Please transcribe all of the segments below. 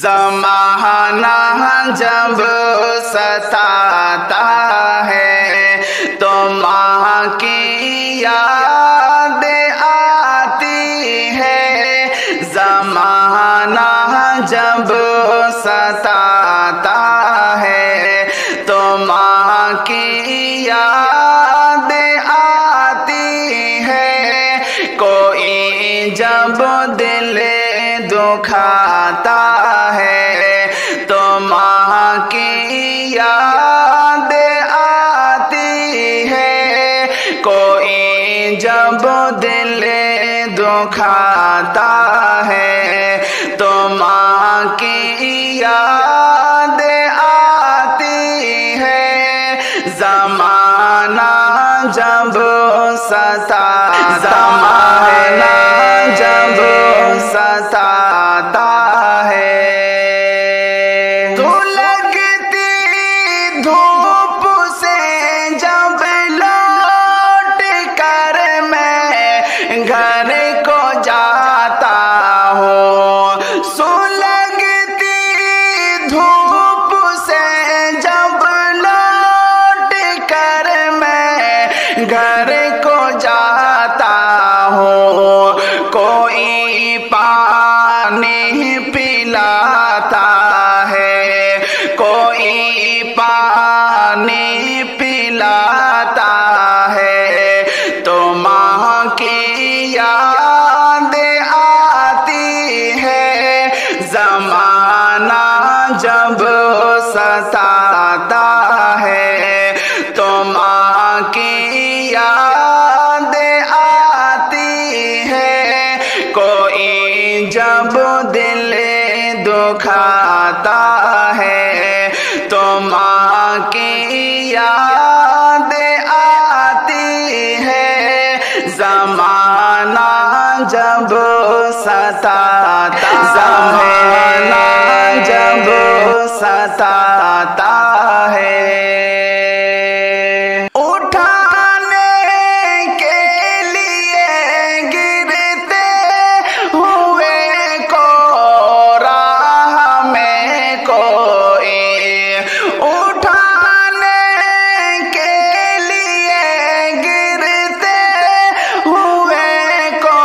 ज़माना जब सताता है तो माँ की याद आती है। ज़माना जब सताता है तो माँ की याद आती है। कोई जब दिल दुखाता है तो माँ की याद आती है। कोई जब दिल दुखाता है तो माँ की याद आती है। ज़माना जब सताता है, जब सताता है, तो लगती धूप से जब लौट कर मैं घर को जाता हूँ। सुलगती धूप से जब लौट कर मैं घर को जाता हूँ। कोई पानी पिलाता है, कोई पानी पिलाता है, तो माँ की याद आती है। ज़माना जब सताता है तो माँ की याद आती है। कोई जब दिल दुखाता है तो माँ की याद आती है। ज़माना जब सताता, ज़माना जब सताता है, उठाने के लिए गिरते हुए को राह में कोई, उठाने के लिए गिरते हुए को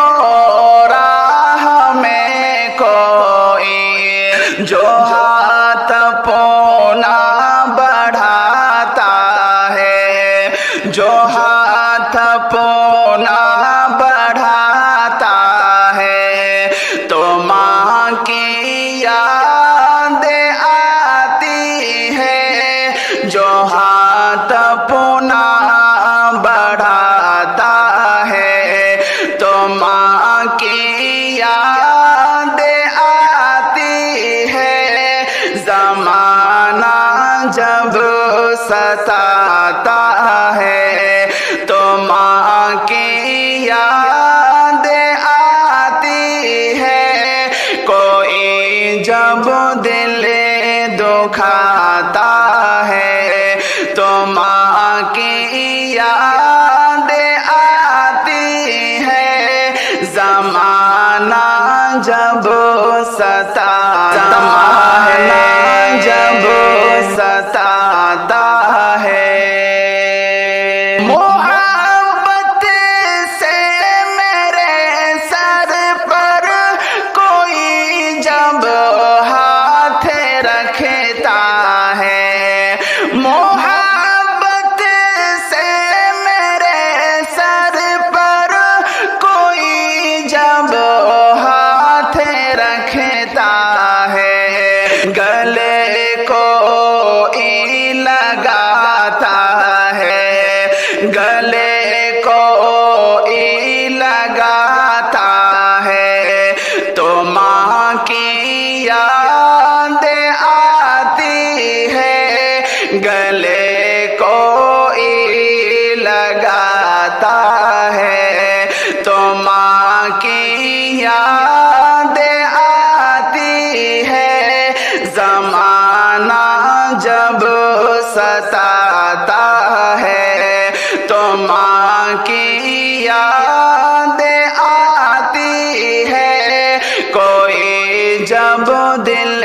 राह में कोई, जो हाथ पौना बढ़ाता है, जो हाथ पौना बढ़ाता है, तो माँ की याद आती है। जो हाथ पौना बढ़ाता है तो माँ की याद आती है। ज़माना जब सताता है तो माँ की याद आती है। कोई जब दिल दुखाता है तो माँ की याद आती है। ज़माना जब सताता है, जब सताता है, मोहब्बत से मेरे सर पर कोई जब हाथ रखता है, मोहब्बत से मेरे सर पर कोई जब हाथ रखता है, गले को लगाता है, गले को लगाता है, तो माँ की याद आती है। गले को लगाता है तो माँ की याद आती है। ज़माना जब सताता है तो माँ की याद आती है। कोई जब दिल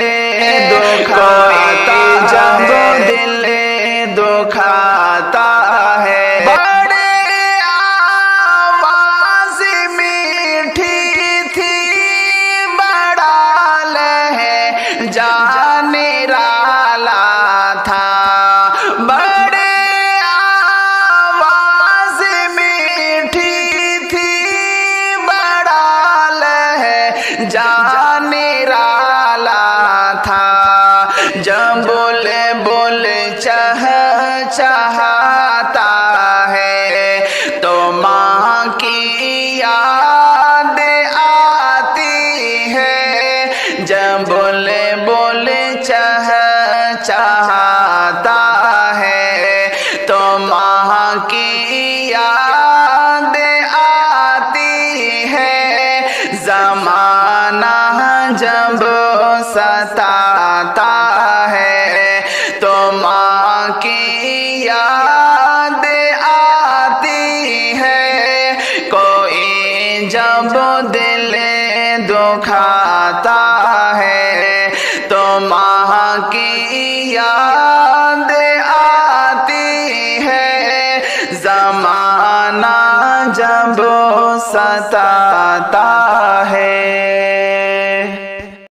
جب ستاتا ہے تو ماں کی یاد آتی ہے، کوئی جب دل دکھاتا ہے تو ماں کی یاد آتی ہے، زمانہ جب ستاتا ہے۔